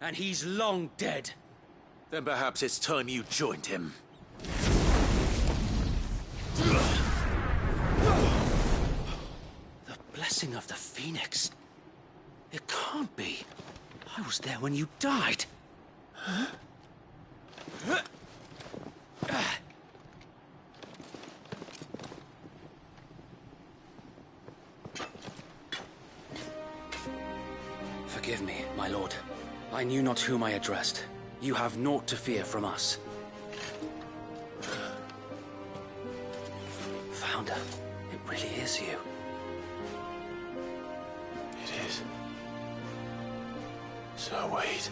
And he's long dead. Then perhaps it's time you joined him. The blessing of the Phoenix. It can't be. I was there when you died. Forgive me, my lord. I knew not whom I addressed. You have naught to fear from us. Founder, it really is you. It is. So wait.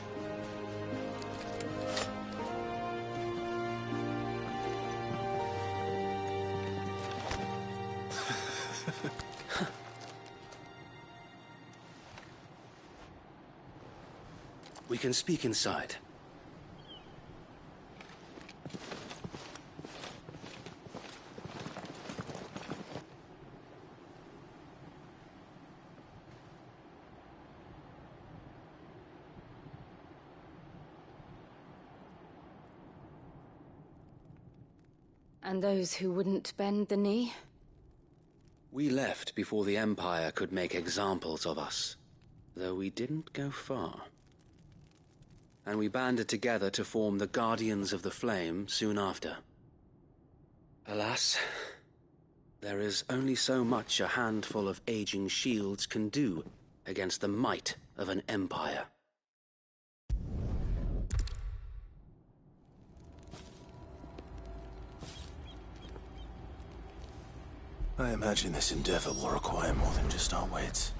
We can speak inside. And those who wouldn't bend the knee? We left before the Empire could make examples of us, though we didn't go far. And we banded together to form the Guardians of the Flame soon after. Alas, there is only so much a handful of aging shields can do against the might of an empire. I imagine this endeavor will require more than just our wits.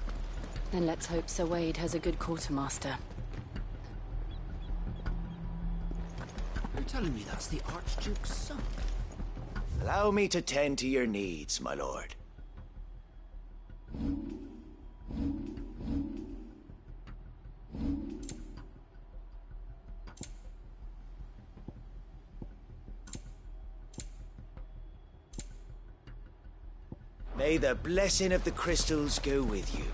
Then let's hope Sir Wade has a good quartermaster. You're telling me that's the Archduke's son? Allow me to tend to your needs, my lord. May the blessing of the crystals go with you.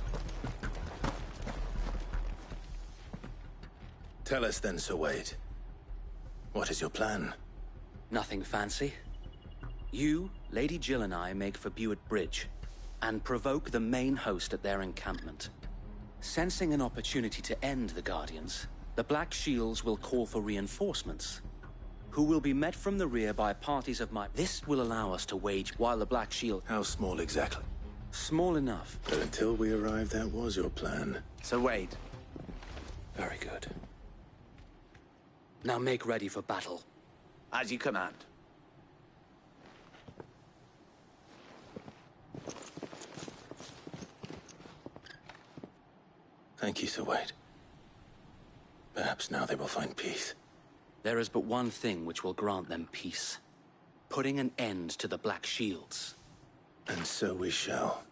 Tell us then, Sir Wade. What is your plan? Nothing fancy. You, Lady Jill and I make for Buett Bridge, and provoke the main host at their encampment. Sensing an opportunity to end the Guardians, the Black Shields will call for reinforcements, who will be met from the rear by parties of my... This will allow us to wage while the Black Shield... How small exactly? Small enough. But until we arrive, that was your plan. Sir Wade. Very good. Now make ready for battle. As you command. Thank you, Sir Wade. Perhaps now they will find peace. There is but one thing which will grant them peace. Putting an end to the Black Shields. And so we shall.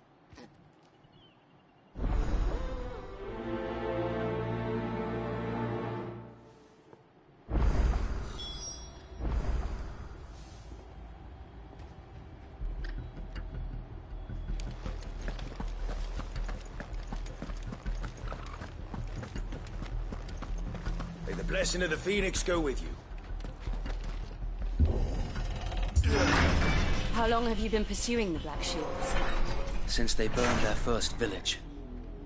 May the blessing of the Phoenix go with you. How long have you been pursuing the Black Shields? Since they burned their first village.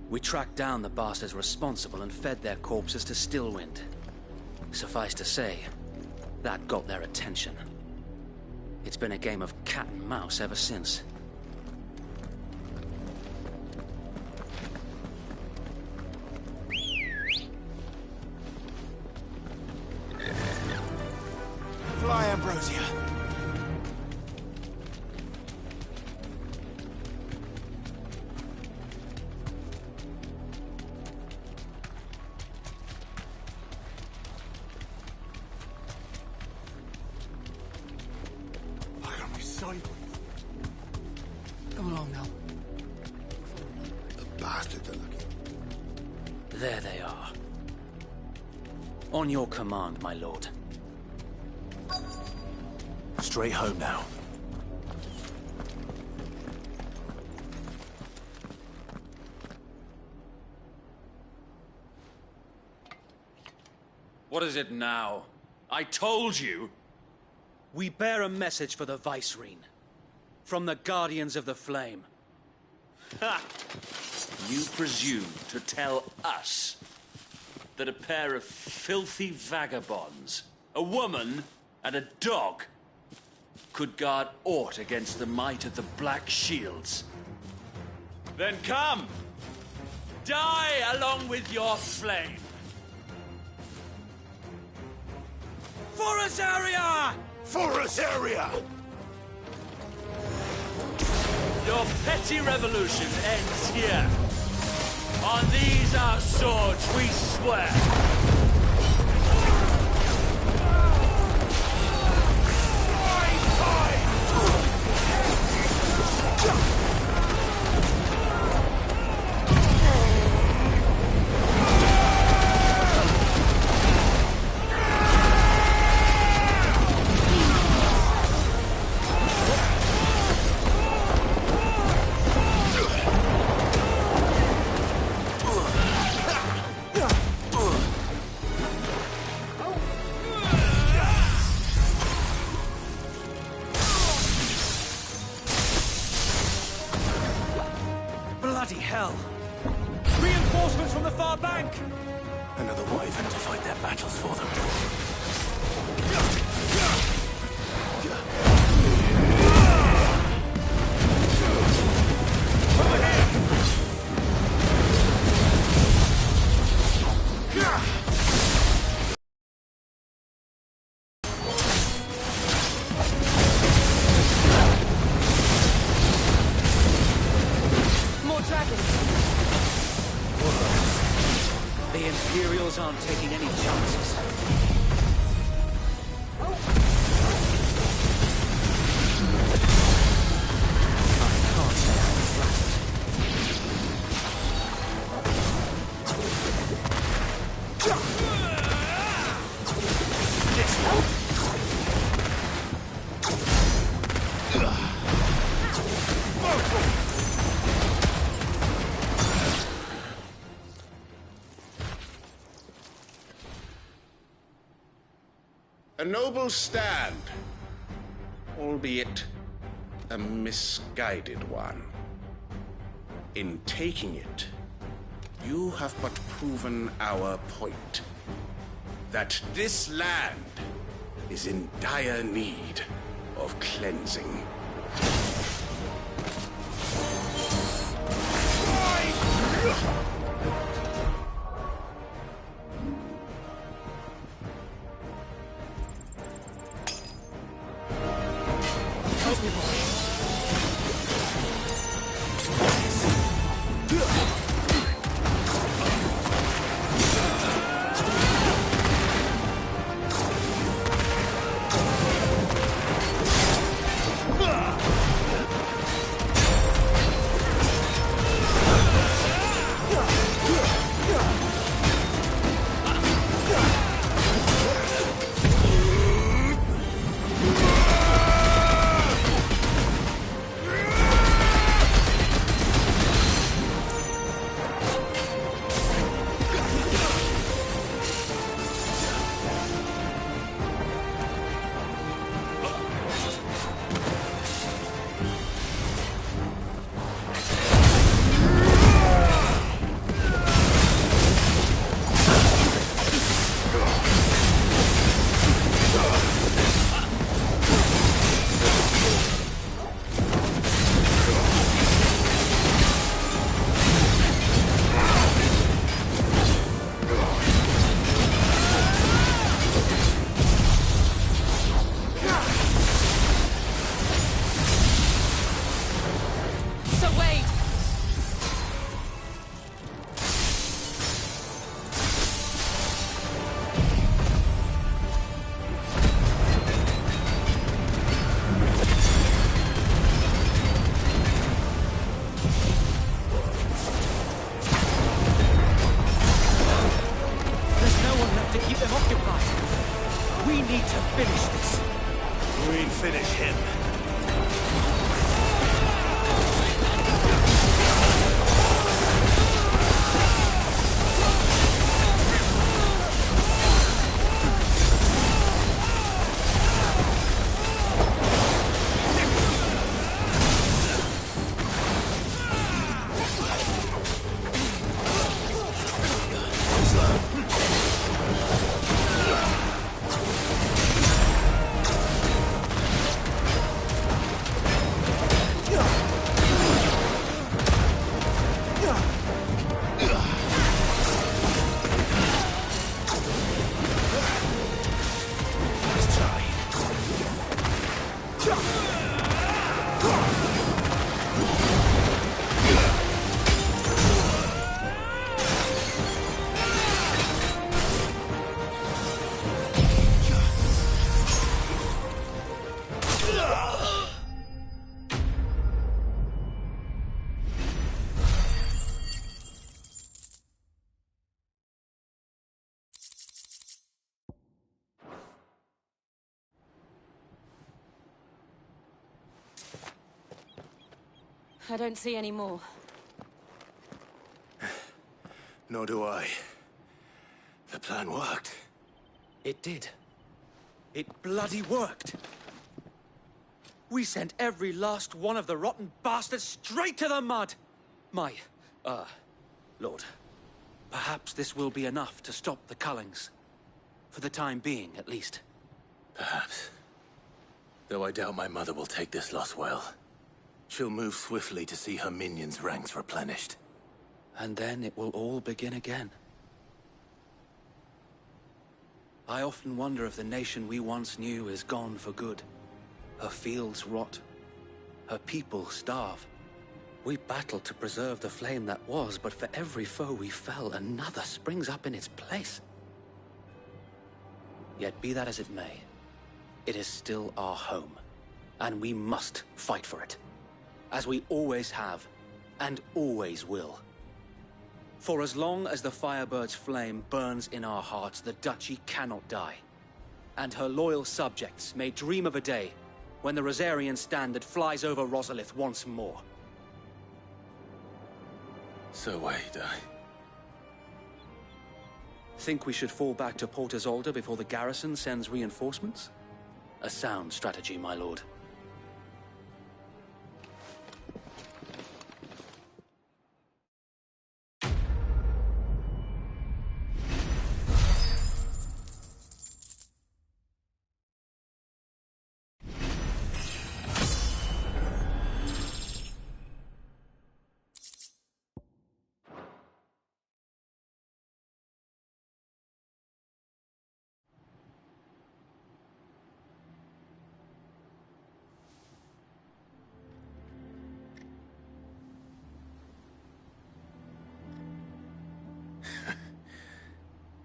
We tracked down the bastards responsible and fed their corpses to Stillwind. Suffice to say, that got their attention. It's been a game of cat and mouse ever since. Fly, Ambrosia. Why are we sideways? Come along now. The bastards are looking. There they are. On your command, my lord. Straight home now. What is it now? I told you! We bear a message for the Vicereine. From the Guardians of the Flame. Ha! You presume to tell us that a pair of filthy vagabonds, a woman and a dog, could guard aught against the might of the Black Shields? Then come! Die along with your flame! For Azaria! For Azaria! Your petty revolution ends here. On these our swords we swear. Bloody hell! Reinforcements from the far bank! Another wyvern to fight their battles for them. Over here! More dragons! The Imperials aren't taking any chances. I can't say I'm flattered. A noble stand, albeit a misguided one. In taking it, you have but proven our point. That this land is in dire need of cleansing. We need to finish this. We'll finish him. I don't see any more. Nor do I. The plan worked. It did. It bloody worked. We sent every last one of the rotten bastards straight to the mud! Lord, perhaps this will be enough to stop the Cullings. For the time being, at least. Perhaps. Though I doubt my mother will take this loss well. She'll move swiftly to see her minions' ranks replenished. And then it will all begin again. I often wonder if the nation we once knew is gone for good. Her fields rot. Her people starve. We battled to preserve the flame that was, but for every foe we fell, another springs up in its place. Yet be that as it may, it is still our home, and we must fight for it, as we always have, and always will. For as long as the Firebird's flame burns in our hearts, the Duchy cannot die, and her loyal subjects may dream of a day when the Rosarian standard flies over Rosalith once more. So wait, Think we should fall back to Port Isolde before the garrison sends reinforcements? A sound strategy, my lord.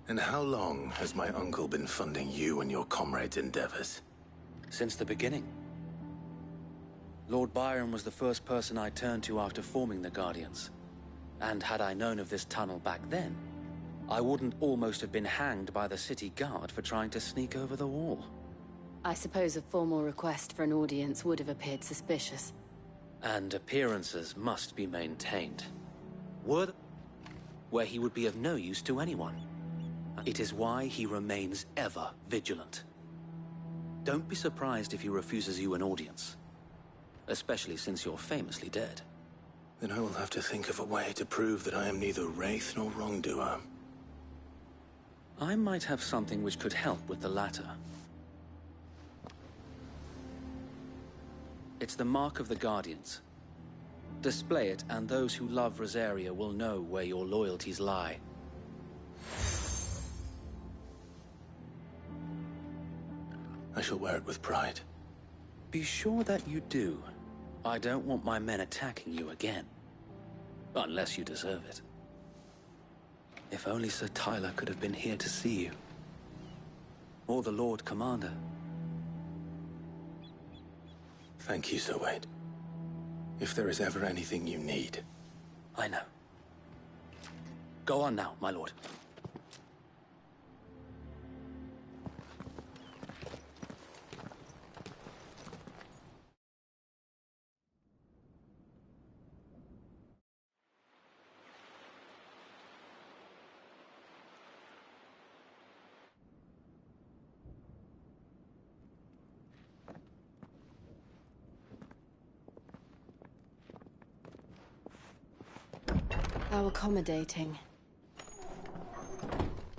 And how long has my uncle been funding you and your comrades' endeavors? Since the beginning. Lord Byron was the first person I turned to after forming the Guardians. And had I known of this tunnel back then, I wouldn't almost have been hanged by the city guard for trying to sneak over the wall. I suppose a formal request for an audience would have appeared suspicious. And appearances must be maintained. Where he would be of no use to anyone. It is why he remains ever vigilant. Don't be surprised if he refuses you an audience. Especially since you're famously dead. Then I will have to think of a way to prove that I am neither wraith nor wrongdoer. I might have something which could help with the latter. It's the mark of the Guardians. Display it, and those who love Rosaria will know where your loyalties lie. I shall wear it with pride. Be sure that you do. I don't want my men attacking you again. Unless you deserve it. If only Sir Tyler could have been here to see you. Or the Lord Commander. Thank you, Sir Wade. If there is ever anything you need. I know. Go on now, my lord. How accommodating.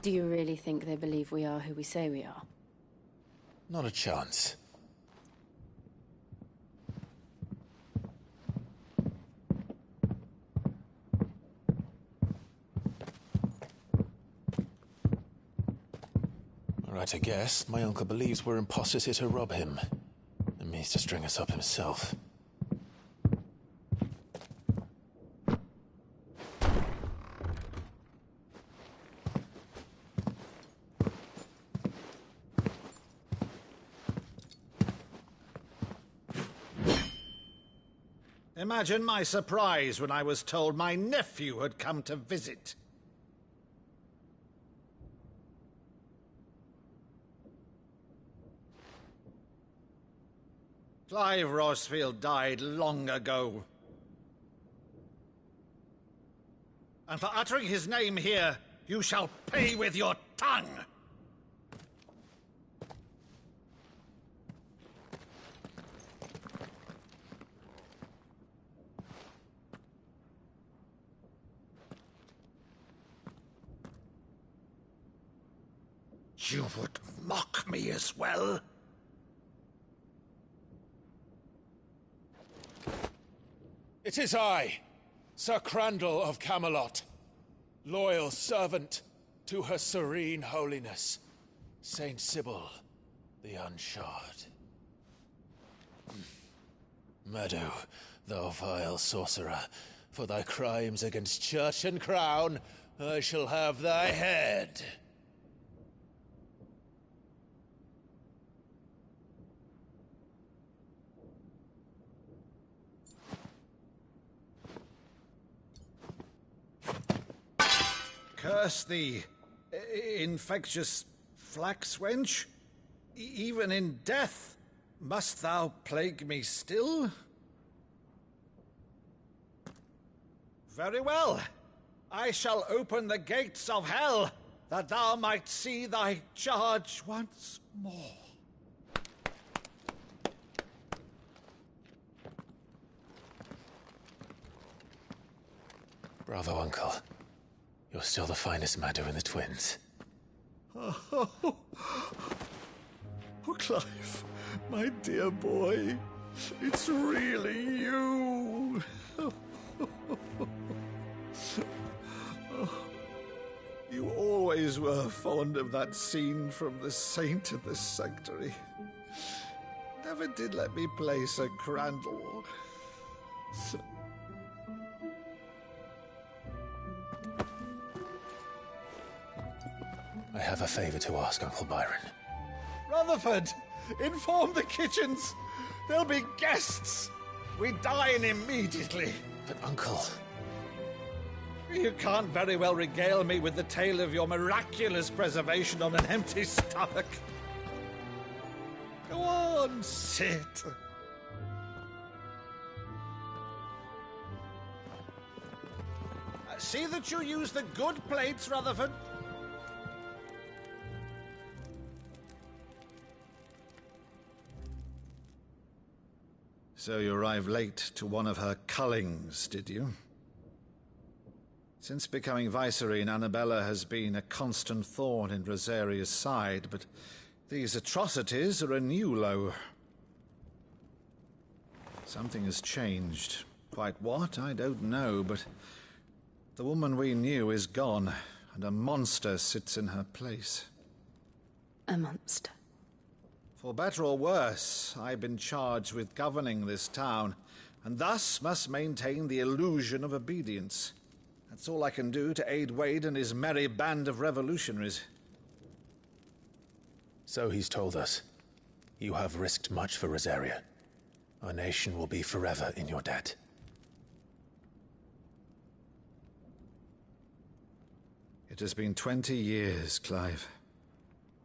Do you really think they believe we are who we say we are? Not a chance. Right, I guess. My uncle believes we're imposters here to rob him. And means to string us up himself. Imagine my surprise when I was told my nephew had come to visit. Clive Rosfield died long ago. and for uttering his name here, you shall pay with your tongue! You would mock me as well? It is I, Sir Crandall of Camelot, loyal servant to Her Serene Holiness, Saint Sybil the Unshod. Meadow, thou vile sorcerer, for thy crimes against church and crown, I shall have thy head. Curse thee, infectious flax wench. Even in death, must thou plague me still? Very well. I shall open the gates of hell, that thou might see thy charge once more. Bravo, Uncle. You're still the finest Meadow in the twins. Oh, Clive, my dear boy, it's really you. You always were fond of that scene from The Saint of the Sanctuary. Never did let me play Sir Crandall. I have a favor to ask, Uncle Byron. Rutherford, inform the kitchens. There'll be guests. We dine immediately. But, Uncle... You can't very well regale me with the tale of your miraculous preservation on an empty stomach. Go on, sit. See that you use the good plates, Rutherford. So you arrived late to one of her cullings, did you? Since becoming Vicereine, Annabella has been a constant thorn in Rosaria's side, but these atrocities are a new low. Something has changed. Quite what, I don't know, but the woman we knew is gone, and a monster sits in her place. A monster. For better or worse, I've been charged with governing this town, and thus must maintain the illusion of obedience. That's all I can do to aid Wade and his merry band of revolutionaries. So he's told us. You have risked much for Rosaria. Our nation will be forever in your debt. It has been 20 years, Clive.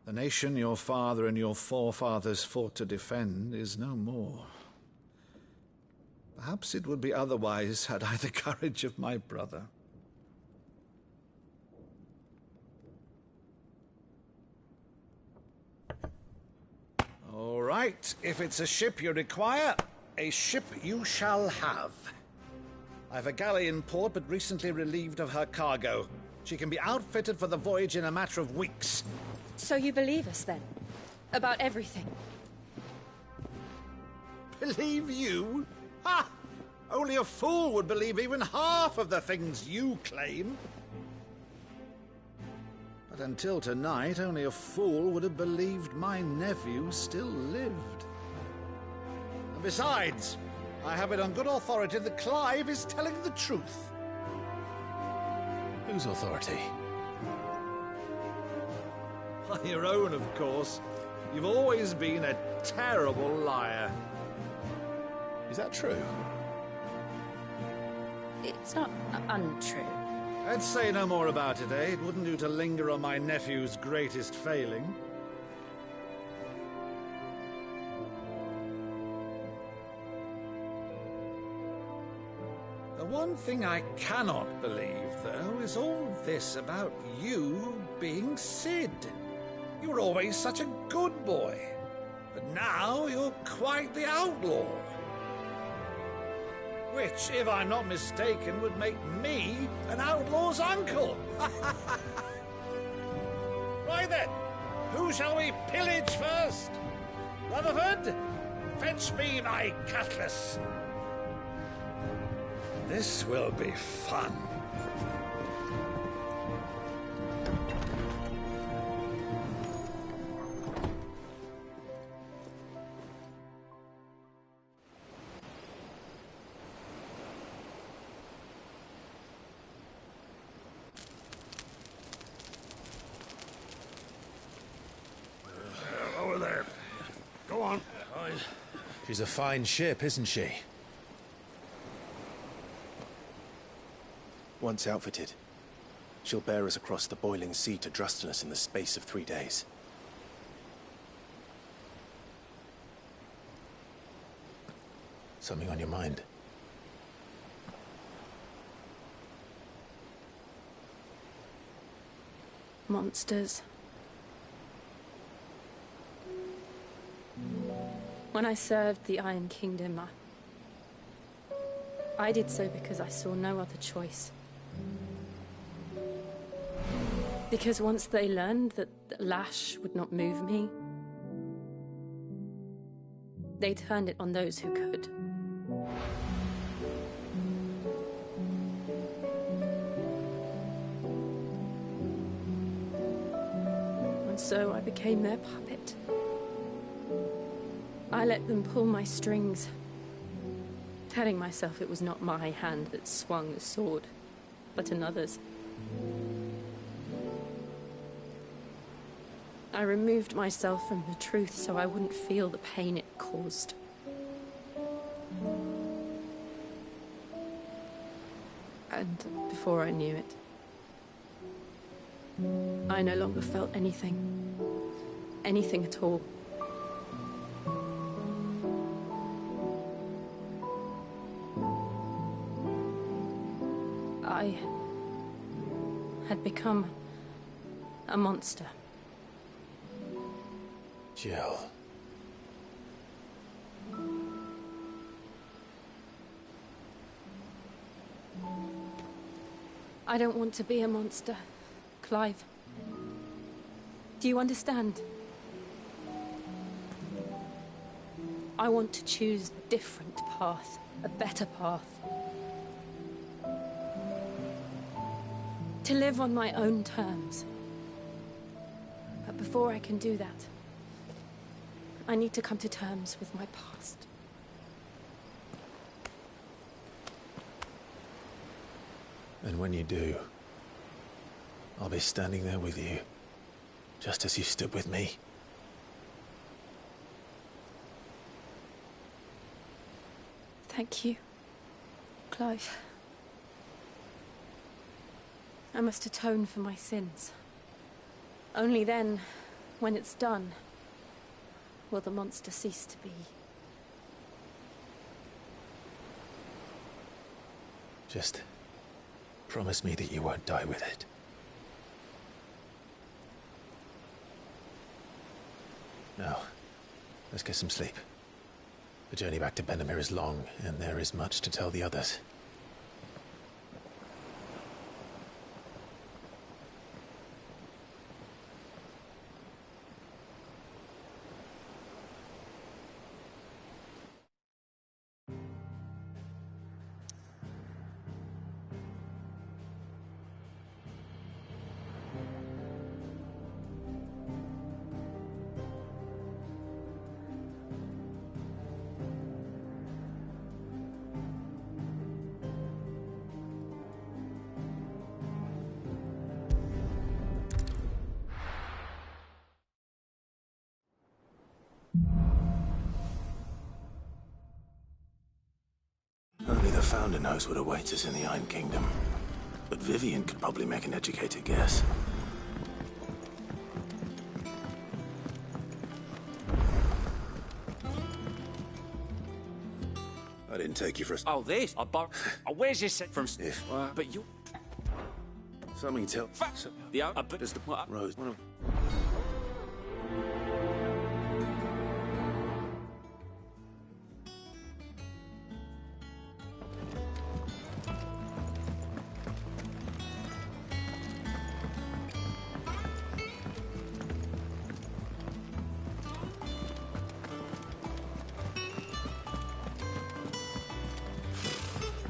The nation your father and your forefathers fought to defend is no more. Perhaps it would be otherwise had I the courage of my brother. All right, if it's a ship you require, a ship you shall have. I've a galley in port, but recently relieved of her cargo. She can be outfitted for the voyage in a matter of weeks. So you believe us, then? About everything? Believe you? Ha! Only a fool would believe even half of the things you claim. But until tonight, only a fool would have believed my nephew still lived. And besides, I have it on good authority that Clive is telling the truth. Whose authority? On your own, of course. You've always been a terrible liar. Is that true? It's not untrue. Let's say no more about it, eh? It wouldn't do to linger on my nephew's greatest failing. The one thing I cannot believe, though, is all this about you being Sid. You were always such a good boy, but now you're quite the outlaw. Which, if I'm not mistaken, would make me an outlaw's uncle. Right then, who shall we pillage first? Rutherford, fetch me my cutlass. This will be fun. Over there. Go on. She's a fine ship, isn't she? Once outfitted, she'll bear us across the boiling sea to Drustinus in the space of 3 days. Something on your mind? Monsters. When I served the Iron Kingdom, I did so because I saw no other choice. Because once they learned that the lash would not move me, they turned it on those who could. And so I became their puppet. I let them pull my strings, telling myself it was not my hand that swung the sword, but another's. I removed myself from the truth so I wouldn't feel the pain it caused. And before I knew it, I no longer felt anything. Anything at all. I had become a monster. Jill. I don't want to be a monster, Clive. Do you understand? I want to choose a different path, a better path. To live on my own terms. But before I can do that, I need to come to terms with my past. And when you do, I'll be standing there with you, just as you stood with me. Thank you, Clive. I must atone for my sins. Only then, when it's done, will the monster cease to be. Just promise me that you won't die with it. Now, let's get some sleep. The journey back to Benamir is long, and there is much to tell the others. Only the Founder knows what awaits us in the Iron Kingdom. But Vivian could probably make an educated guess. I didn't take you for a... Oh, this? I borrowed... Oh, where's this from? Diff. But you... Something tell... Does the... Rose, one of...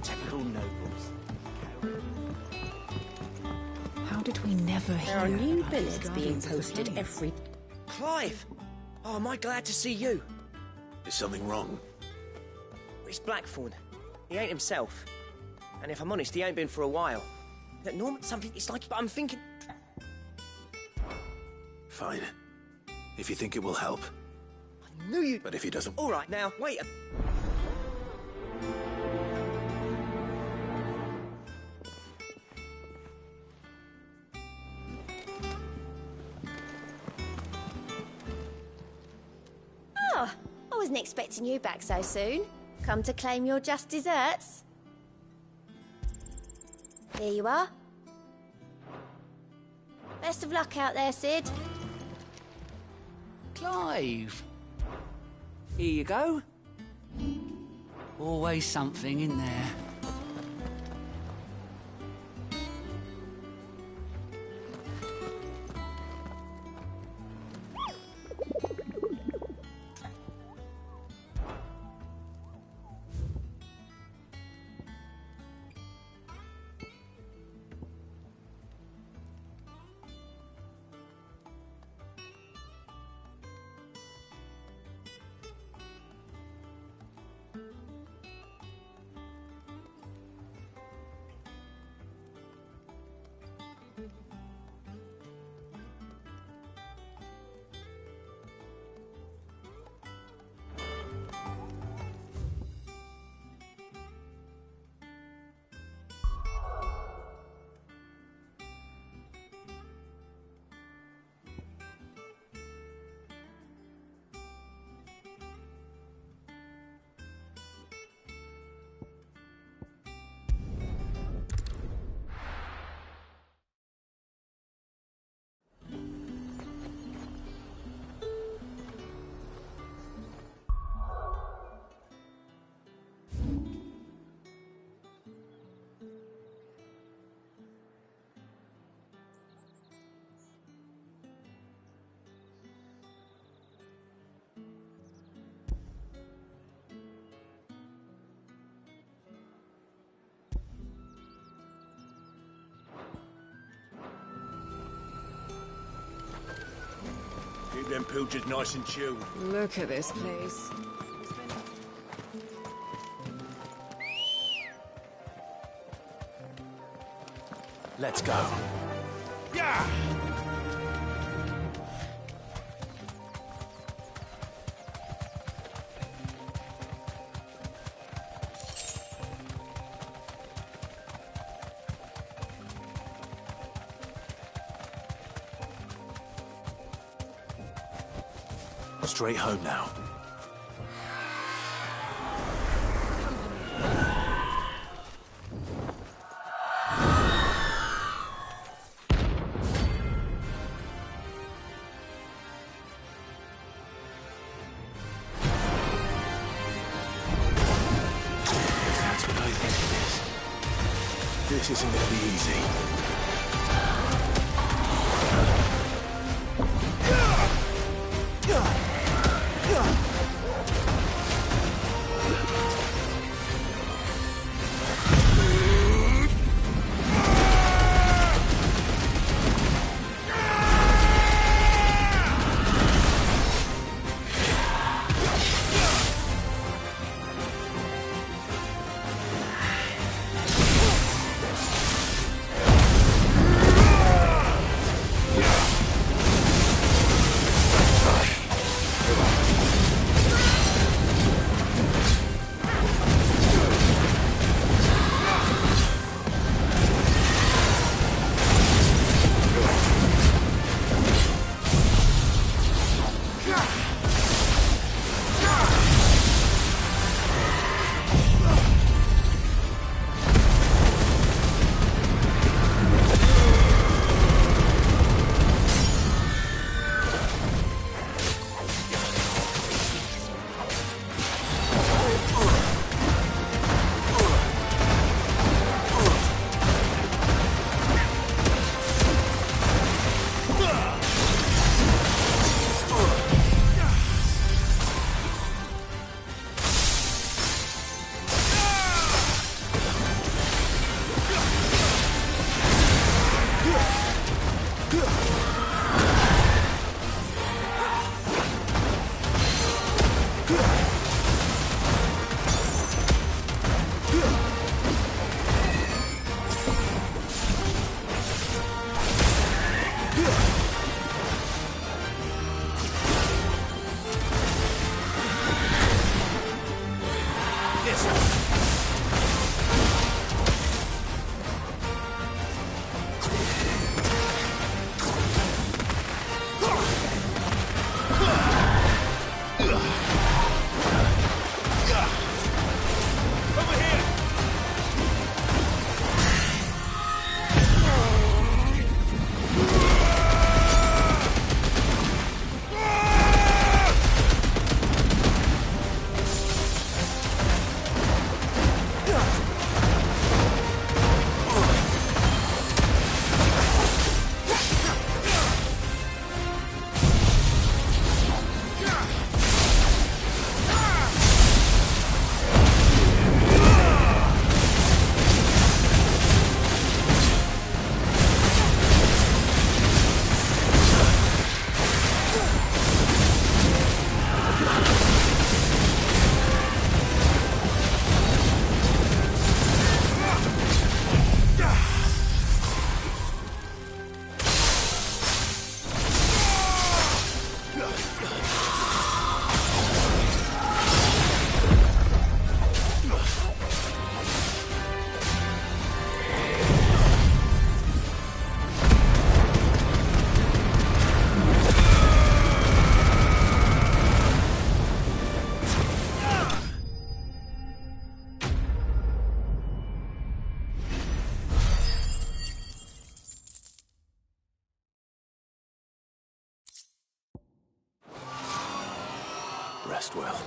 Typical nobles. How did we never hear There are new about billets these being Guardians of the posted Flame? every... Clive! Oh, am I glad to see you? Is something wrong? It's Blackthorn. He ain't himself. And if I'm honest, he ain't been for a while. Look, Norman, something... It's like... I'm thinking... Fine. If you think it will help. I knew you... But if he doesn't... All right, now, wait a... Oh, I wasn't expecting you back so soon. Come to claim your just desserts? Here you are. Best of luck out there, Sid. Clive. Here you go. Always something in there. Keep them pilchards nice and chilled. Look at this place. Let's go. Yeah! Straight home now. That's what I think it is. This isn't going to be easy. rest well.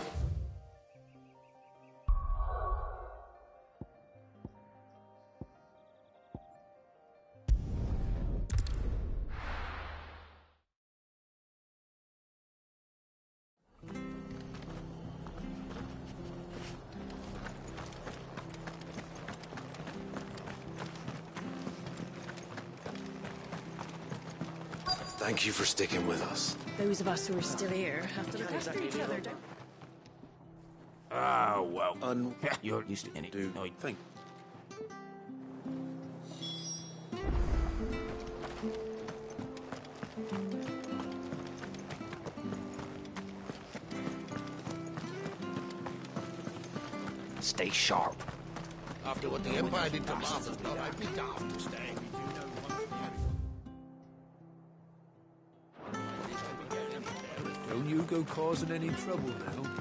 Thank you for sticking with us. Those of us who are still here have to look after each other, don't Ah, well. You're used to any Do no, think. stay sharp. After what the Empire did to Martha's lot, I'd be daft to stay. Don't you go causing any trouble now.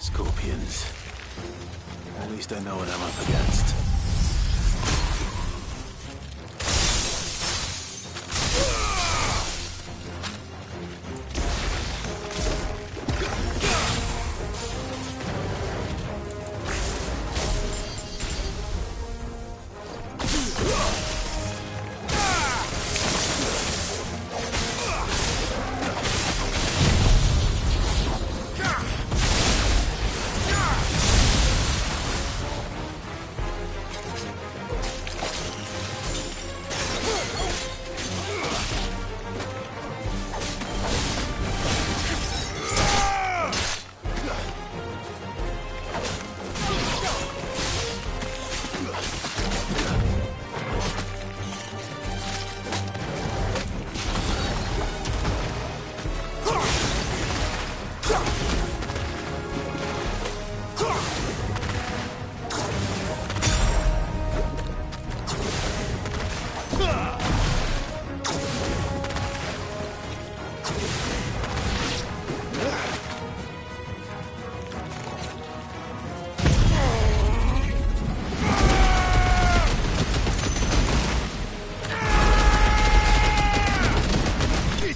Scorpions. At least I know what I'm up against.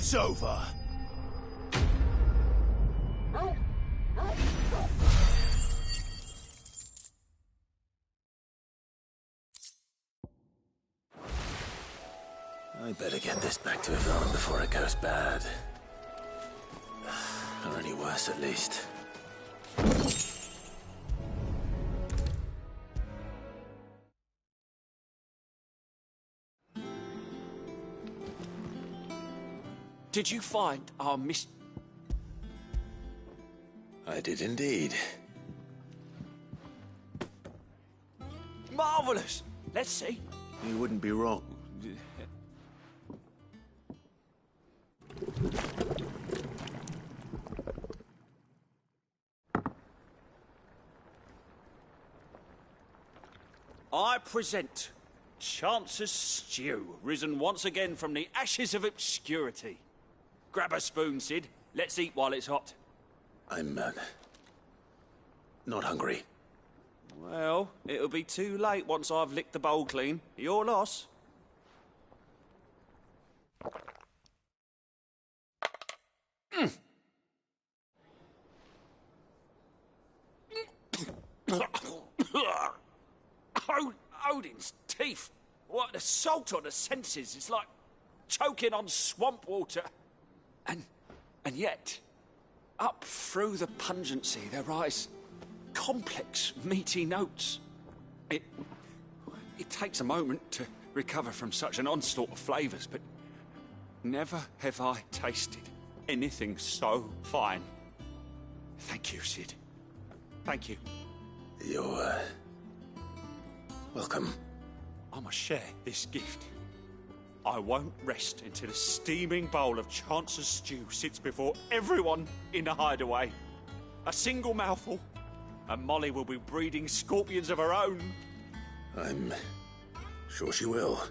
It's over. I better get this back to Yvonne before it goes bad. Or any worse, at least. Did you find our miss... I did indeed. Marvelous! Let's see. You wouldn't be wrong. I present Chance's Stew, risen once again from the ashes of obscurity. Grab a spoon, Sid. Let's eat while it's hot. I'm, not hungry. Well, it'll be too late once I've licked the bowl clean. Your loss. Odin's teeth. What an assault on the senses. It's like choking on swamp water. And yet, up through the pungency, there rise complex, meaty notes. It takes a moment to recover from such an onslaught of flavours, but never have I tasted anything so fine. Thank you, Sid. Thank you. You're, welcome. I must share this gift. I won't rest until a steaming bowl of Chance's stew sits before everyone in the hideaway. A single mouthful, and Molly will be breeding scorpions of her own. I'm sure she will.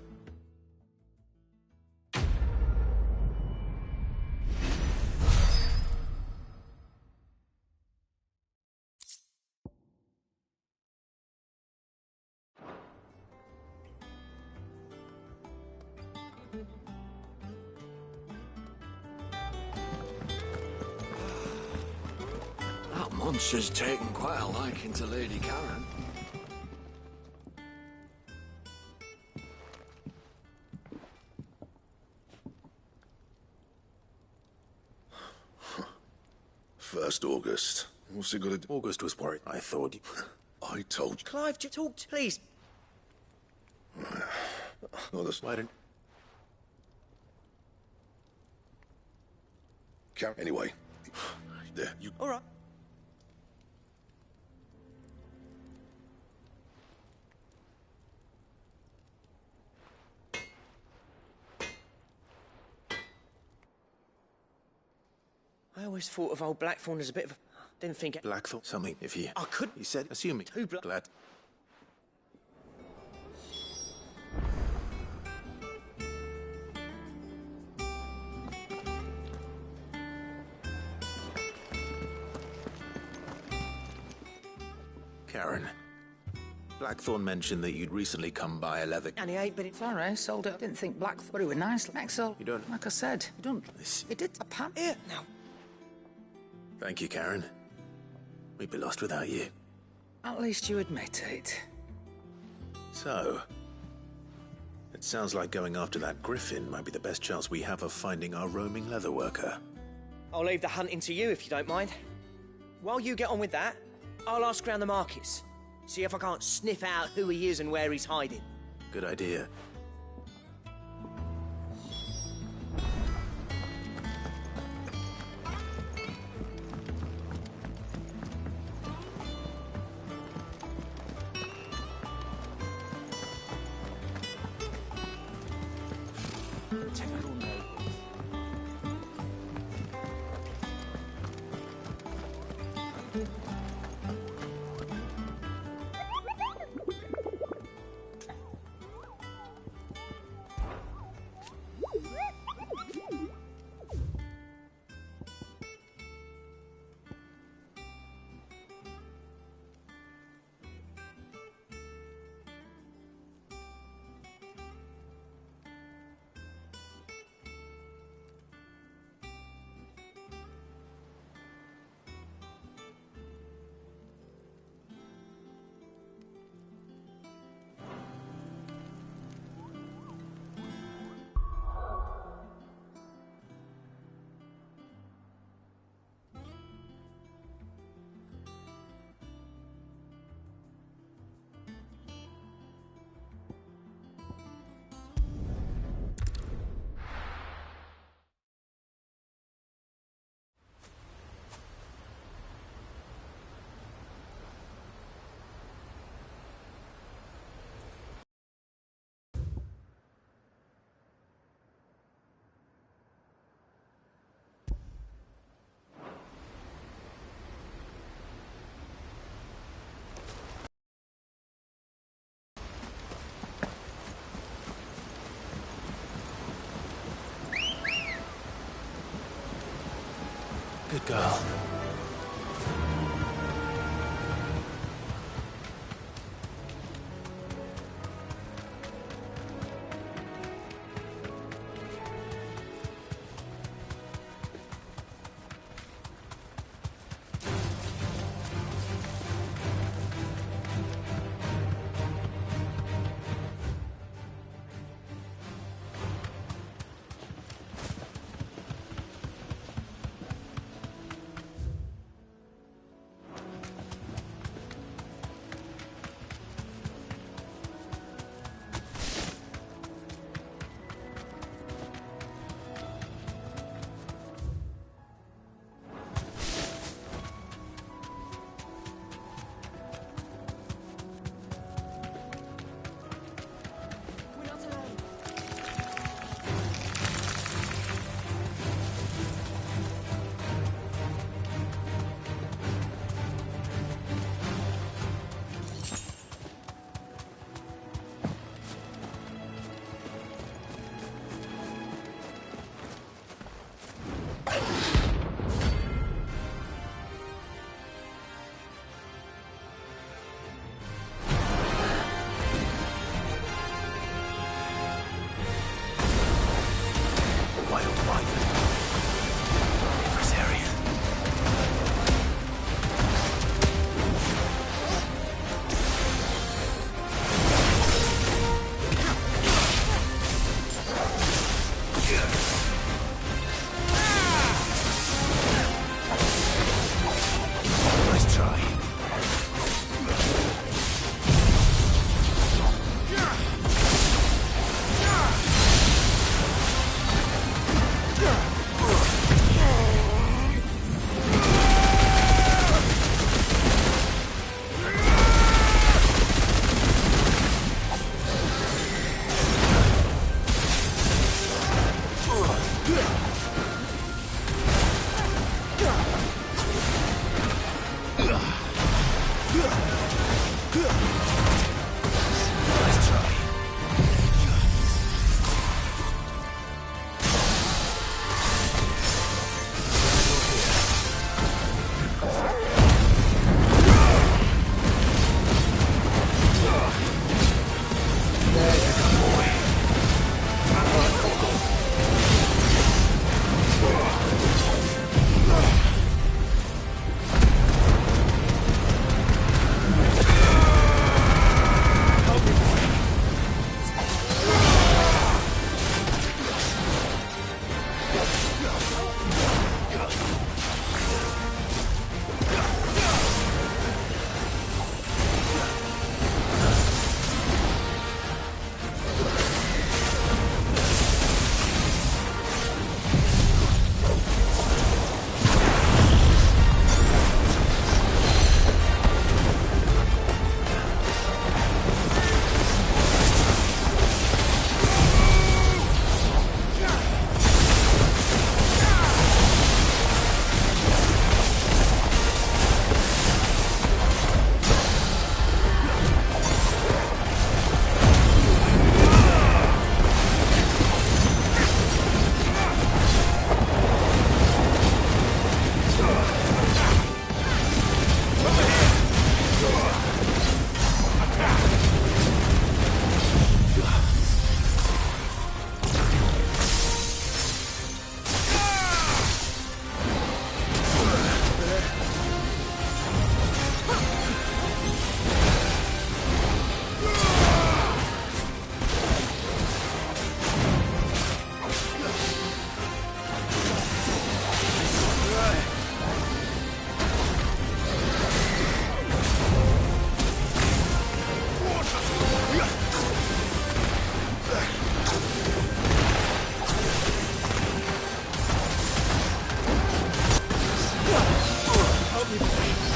That monster's taken quite a liking to Lady Karen. First August. What's he gonna do? August was worried. I thought... I told you. Clive, just talk, please. Oh, that's... Why didn't... Anyway. There, you... All right. I always thought of old Blackthorn as a bit of a... Didn't think... Blackthorn? Something, if he... I could... He said, assuming... Too Glad... Karen. Blackthorn mentioned that you'd recently come by a leather... And he ain't, but it's... Sorry, sold it. Didn't think Black, but it was nice. Axel. You don't... Like I said, you don't... It did a pan. Here, now. Thank you, Karen. We'd be lost without you. At least you admit it. So... It sounds like going after that griffin might be the best chance we have of finding our roaming leather worker. I'll leave the hunting to you, if you don't mind. While you get on with that, I'll ask around the markets. See if I can't sniff out who he is and where he's hiding. Good idea. Good girl.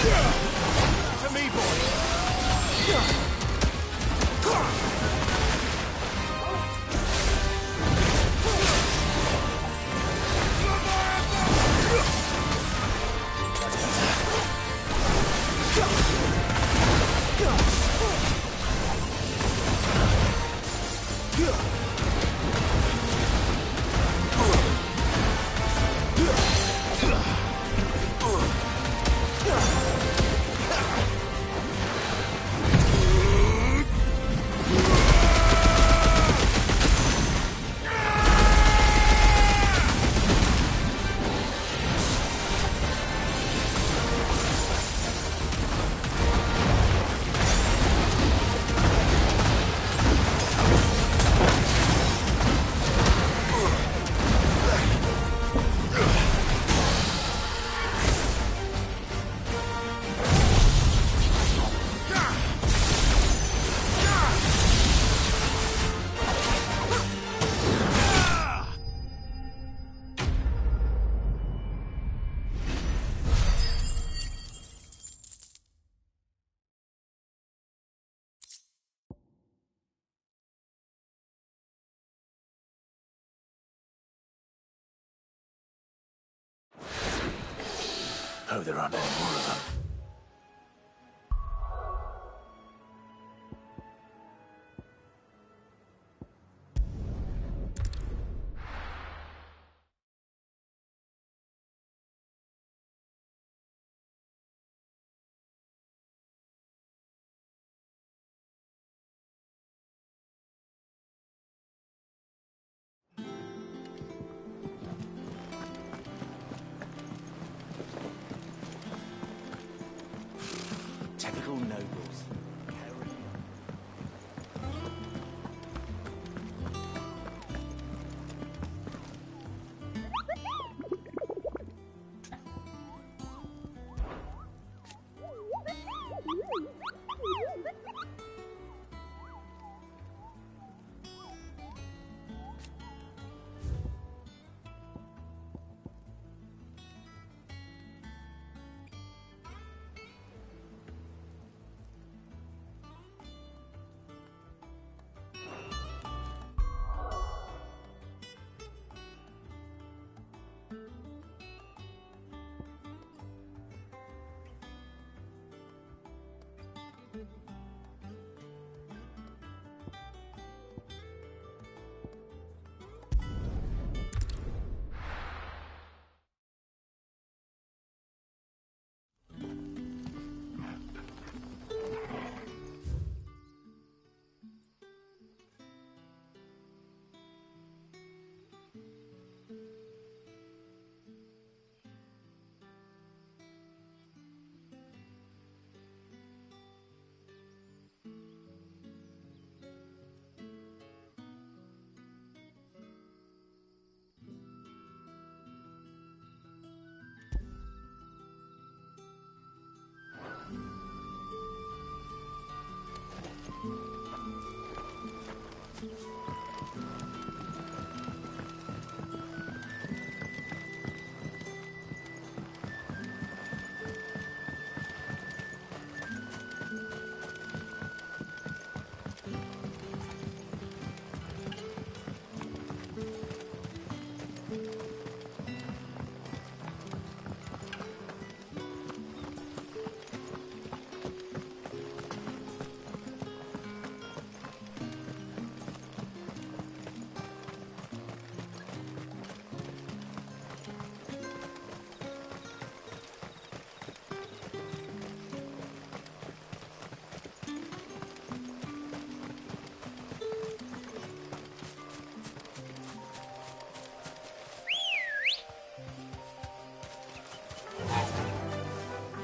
To me, boy! Hope there aren't any more of them. Typical nobles.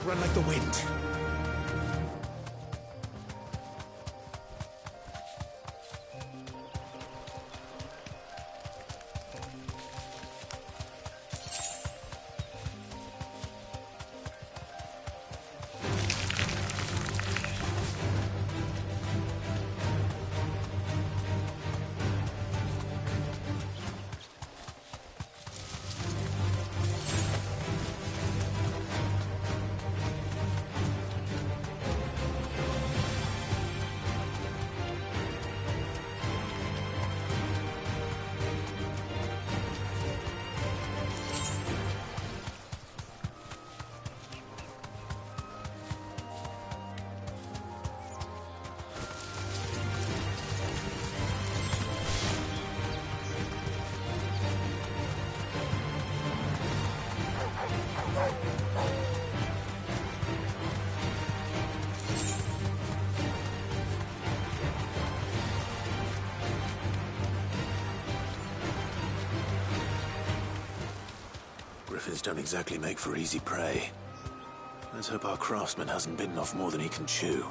Run like the wind. Griffins don't exactly make for easy prey. Let's hope our craftsman hasn't bitten off more than he can chew.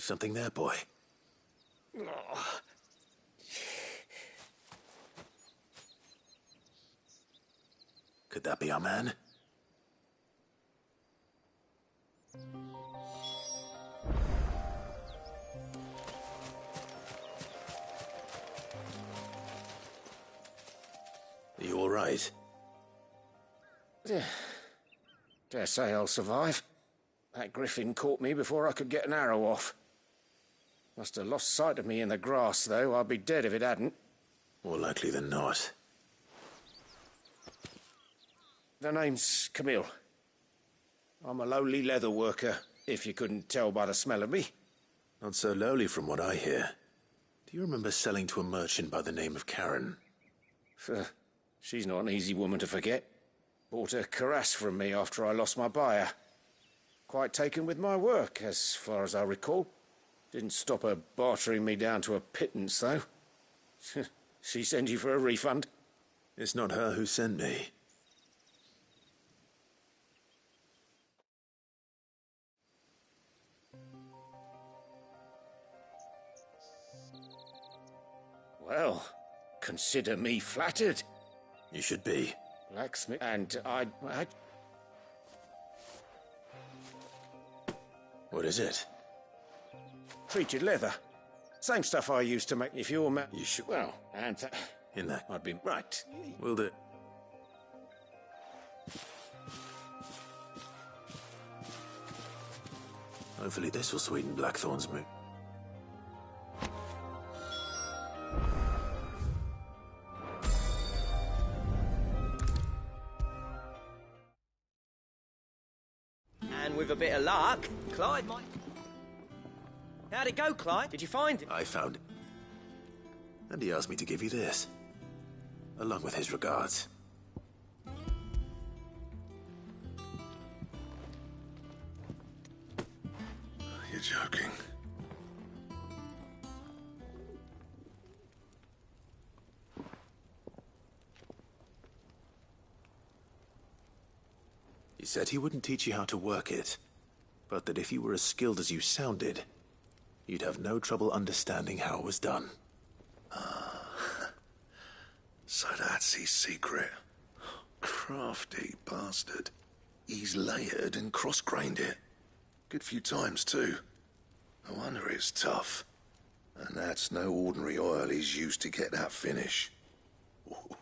Something there, boy. Could that be our man? Are you all right? Dare say I'll survive. That griffin caught me before I could get an arrow off. Must have lost sight of me in the grass, though. I'd be dead if it hadn't. More likely than not. The name's Camille. I'm a lowly leather worker, if you couldn't tell by the smell of me. Not so lowly from what I hear. Do you remember selling to a merchant by the name of Karen? She's not an easy woman to forget. Bought a cuirass from me after I lost my buyer. Quite taken with my work, as far as I recall. Didn't stop her bartering me down to a pittance, though. She sent you for a refund? It's not her who sent me. Well, consider me flattered. You should be. Blacksmith, and I... What is it? Treated leather. Same stuff I used to make if you're You should... Well, and... In that. I'd be... Right. Will do. Hopefully this will sweeten Blackthorn's mood. And with a bit of luck, Clive might... How'd it go, Clive? Did you find it? I found it. And he asked me to give you this. Along with his regards. You're joking. He said he wouldn't teach you how to work it, but that if you were as skilled as you sounded, you'd have no trouble understanding how it was done. So that's his secret. Crafty bastard. He's layered and cross-grained it. Good few times, too. No wonder it's tough. And that's no ordinary oil he's used to get that finish.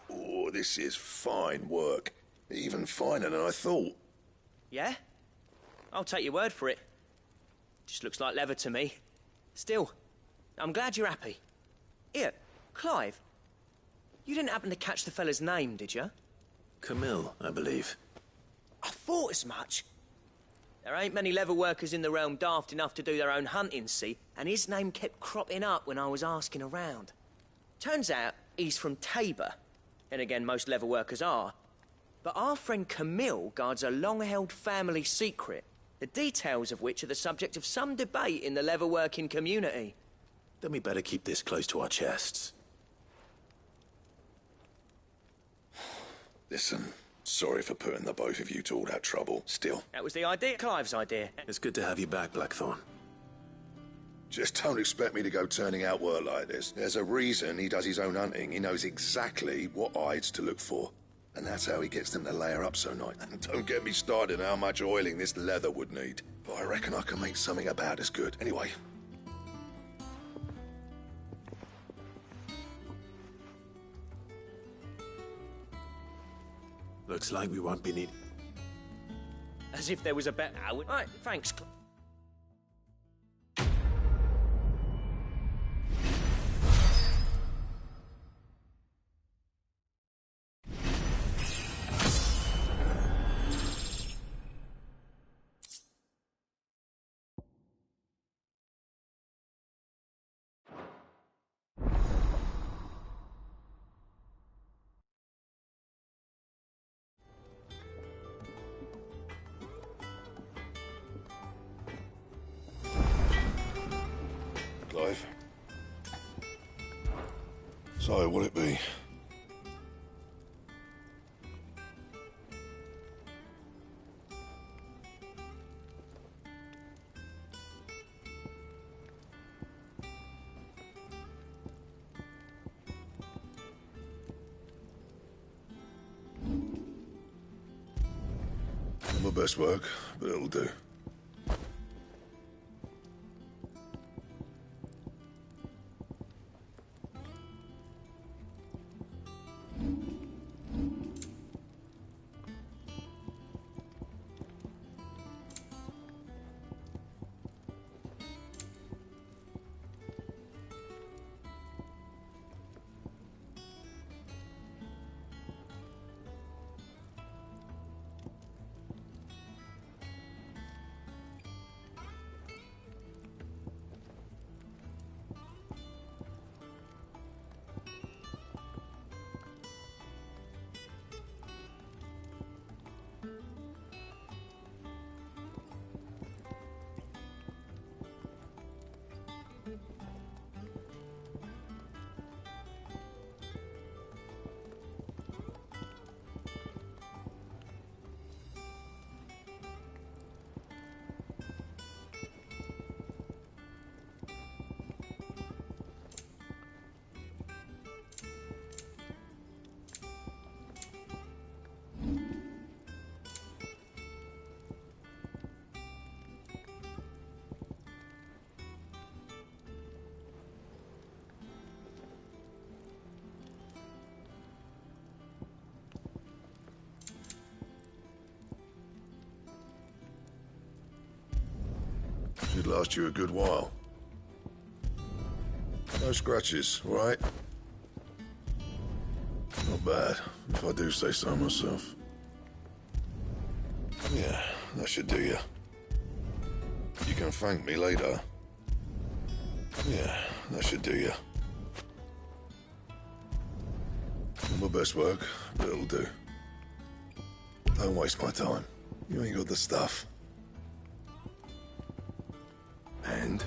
Oh, this is fine work. Even finer than I thought. Yeah? I'll take your word for it. Just looks like leather to me. Still, I'm glad you're happy. Here, Clive, you didn't happen to catch the fella's name, did you? Camille, I believe. I thought as much. There ain't many leather workers in the realm daft enough to do their own hunting, see, and his name kept cropping up when I was asking around. Turns out he's from Tabor. Then again, most leather workers are. But our friend Camille guards a long-held family secret, the details of which are the subject of some debate in the leather-working community. Then we better keep this close to our chests. Listen, sorry for putting the both of you to all that trouble. Still. That was the idea, Clive's idea. It's good to have you back, Blackthorn. Just don't expect me to go turning out work like this. There's a reason he does his own hunting. He knows exactly what hides to look for. And that's how he gets them to layer up so nice. And don't get me started on how much oiling this leather would need. But I reckon I can make something about as good. Anyway. Looks like we won't be needing... As if there was a better... Right, thanks, Clive. Clive. So, what'll it be? My best work, but it'll do. Should last you a good while. No scratches, all right? Not bad, if I do say so myself. Yeah, that should do you. You can thank me later. Yeah, that should do you. My best work, but it'll do. Don't waste my time. You ain't got the stuff. And